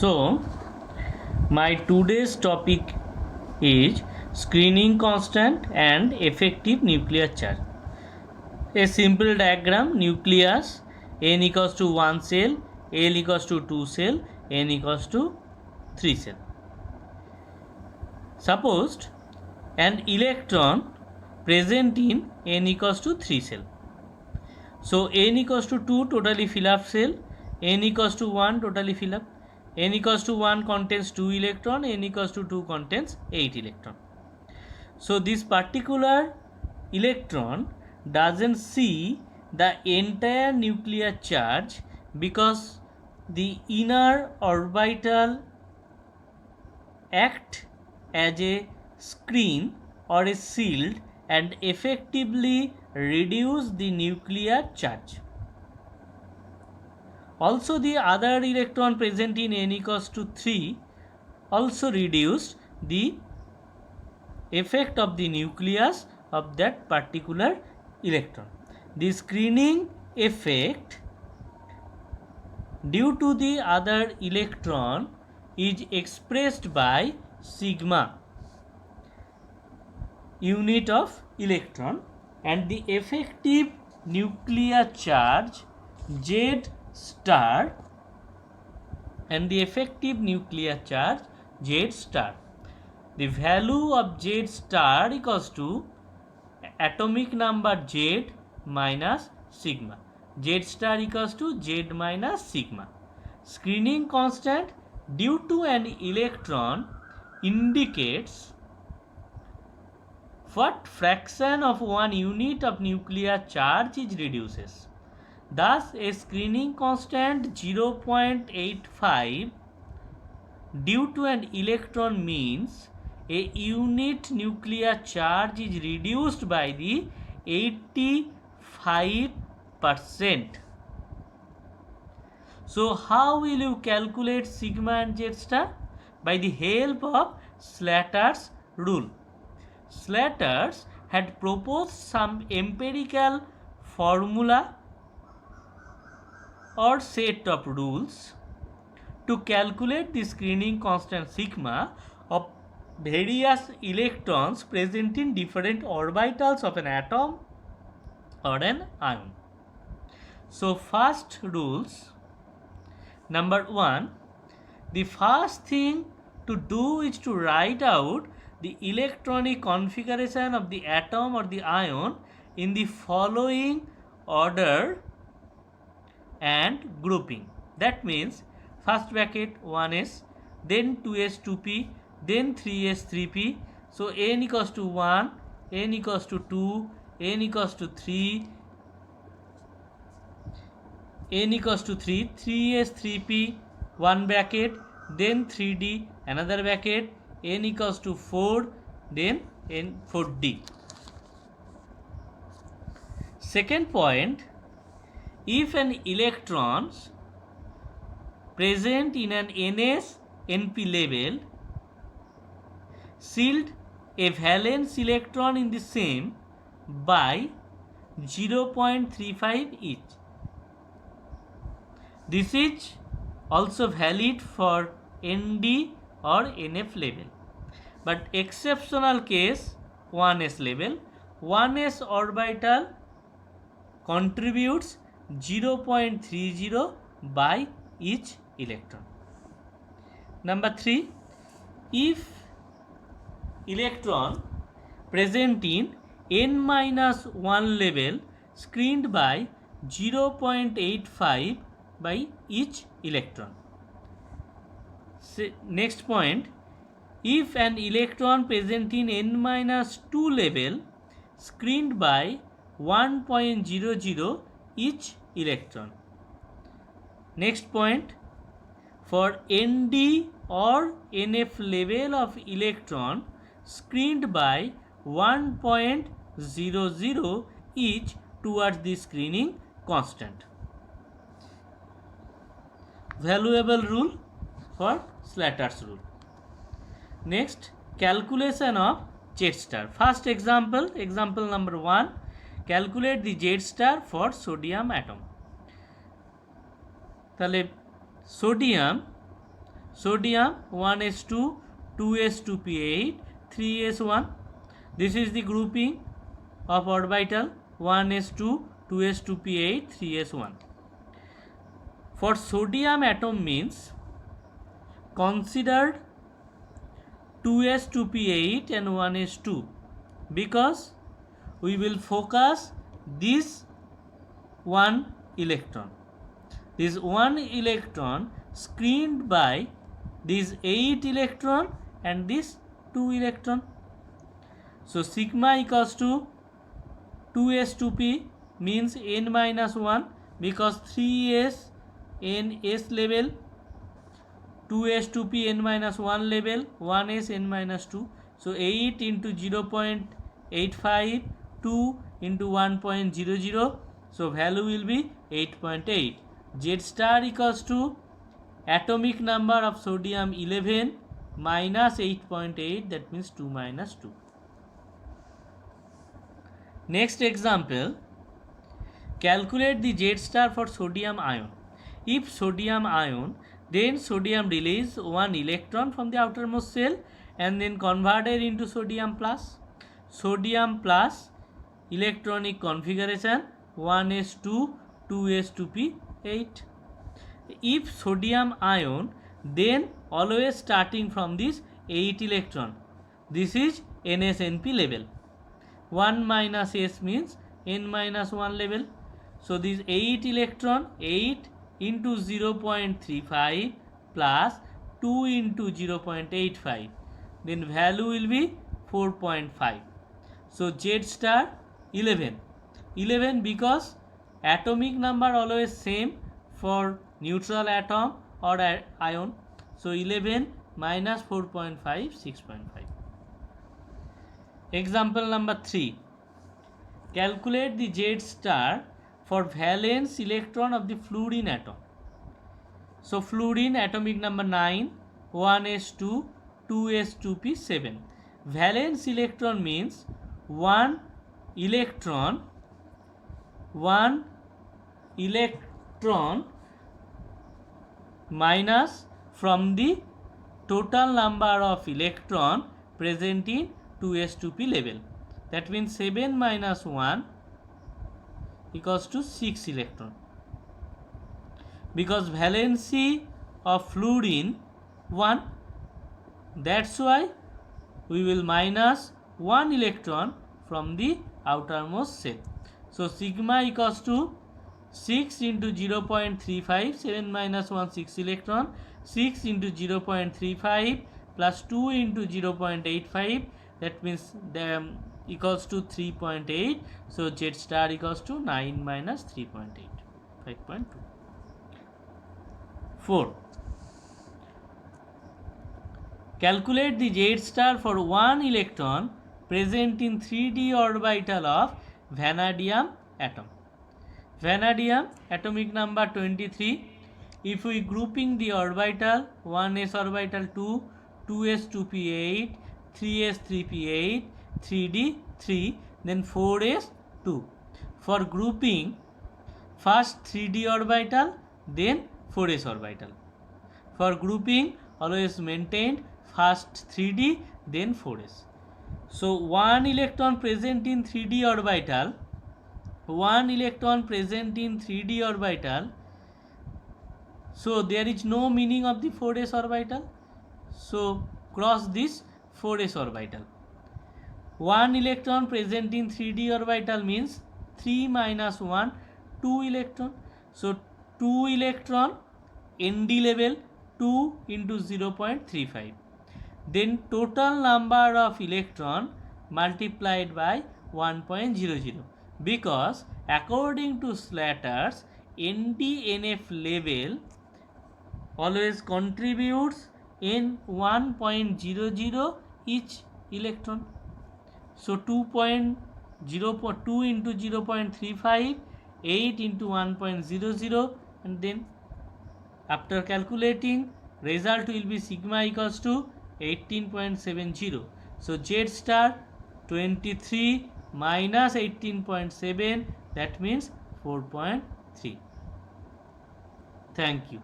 So, my today's topic is screening constant and effective nuclear charge. A simple diagram: nucleus, n equals to 1 cell, L equals to 2 cell, n equals to 3 cell. Suppose an electron present in n equals to 3 cell. So n equals to 2 totally fill up cell, n equals to 1 totally fill up, n equals to 1 contains 2 electron, n equals to 2 contains 8 electron. So this particular electron doesn't see the entire nuclear charge because the inner orbital act as a screen or a shield and effectively reduce the nuclear charge. Also, the other electron present in n equals to 3 also reduced the effect of the nucleus of that particular electron. The screening effect due to the other electron is expressed by sigma, unit of electron, and the effective nuclear charge Z star Z star. The value of Z star equals to atomic number Z minus sigma. Z star equals to Z minus sigma. Screening constant due to an electron indicates what fraction of one unit of nuclear charge is reduces. Thus, a screening constant 0.85 due to an electron means a unit nuclear charge is reduced by the 85%. So, how will you calculate sigma and Z star? By the help of Slater's rule. Slater had proposed some empirical formula or set of rules to calculate the screening constant sigma of various electrons present in different orbitals of an atom or an ion. So, first rules. Number 1, the first thing to do is to write out the electronic configuration of the atom or the ion in the following order and grouping. That means first bracket 1s, then 2s 2p, then 3s 3p. So n equals to 1, n equals to 2, n equals to 3, n equals to 3, 3s 3p, one bracket, then 3d, another bracket, n equals to 4, then n 4d. Second point, if an electron present in an ns np level shield a valence electron in the same by 0.35 each. This is also valid for nd or nf level, but exceptional case 1s level, 1s orbital contributes 0.30 by each electron. Number 3, if electron present in n-1 level screened by 0.85 by each electron. Next point, if an electron present in n-2 level screened by 1.00 each electron. Next point, for nd or nf level of electron screened by 1.00 each towards the screening constant. Valuable rule for Slater's rule. Next, calculation of Z star. First example number 1, calculate the Z star for sodium atom. তাহলে sodium sodium 1s2, 2s2p8, 3s1. This is the grouping of orbital 1s2, 2s2p8, 3s1. For sodium atom means considered 2s2p8 and 1s2, because we will focus this one electron. This one electron screened by this 8 electron and this 2 electron. So sigma equals to 2s2p means n minus 1, because 3s n s level, 2s2p n minus 1 level, 1s n minus 2. So 8 into 0.85, 2 into 1.00. So value will be 8.8. Z star equals to atomic number of sodium 11 minus 8.8, that means 2 minus 2. Next example, calculate the Z star for sodium ion. If sodium ion, then sodium release one electron from the outermost shell and then converted into sodium plus. Sodium plus electronic configuration 1s2, 2s2p8. If sodium ion, then always starting from this 8 electron. This is NSNP level. 1 minus s means n minus 1 level. So this 8 electron, 8 into 0.35 plus 2 into 0.85, then value will be 4.5. So Z star 11. 11 because atomic number always same for neutral atom or ion. So 11 minus 4.5, 6.5. Example number 3. Calculate the Z star for valence electron of the fluorine atom. So fluorine atomic number 9, 1s2, 2s2p7. Valence electron means one electron minus from the total number of electron present in 2s2p level. That means 7 minus 1 equals to 6 electron. Because valency of fluorine 1, that's why we will minus 1 electron from the outermost shell. So sigma equals to 6 into 0.35, 7 minus 1, 6 electron, 6 into 0.35 plus 2 into 0.85, that means equals to 3.8. So Z star equals to 9 minus 3.8, 5.2. 4. Calculate the Z star for one electron present in 3d orbital of vanadium atom. Vanadium atomic number 23. If we grouping the orbital 1s orbital 2, 2s2p8, 3s3p8, 3d 3, then 4s 2. For grouping, first 3d orbital, then 4s orbital. For grouping, always maintained first 3d, then 4s. So one electron present in 3d orbital, so there is no meaning of the 4s orbital. So cross this 4s orbital. One electron present in 3d orbital means 3 minus 1, 2 electron. So 2 electron ND level, 2 into 0.35. Then total number of electron multiplied by 1.00, because according to Slater's, ND-NF level always contributes in 1.00 each electron. So 2 into 0.35, 8 into 1.00, and then after calculating, result will be sigma equals to 18.70. So Z star 23 minus 18.7, that means 4.3. Thank you.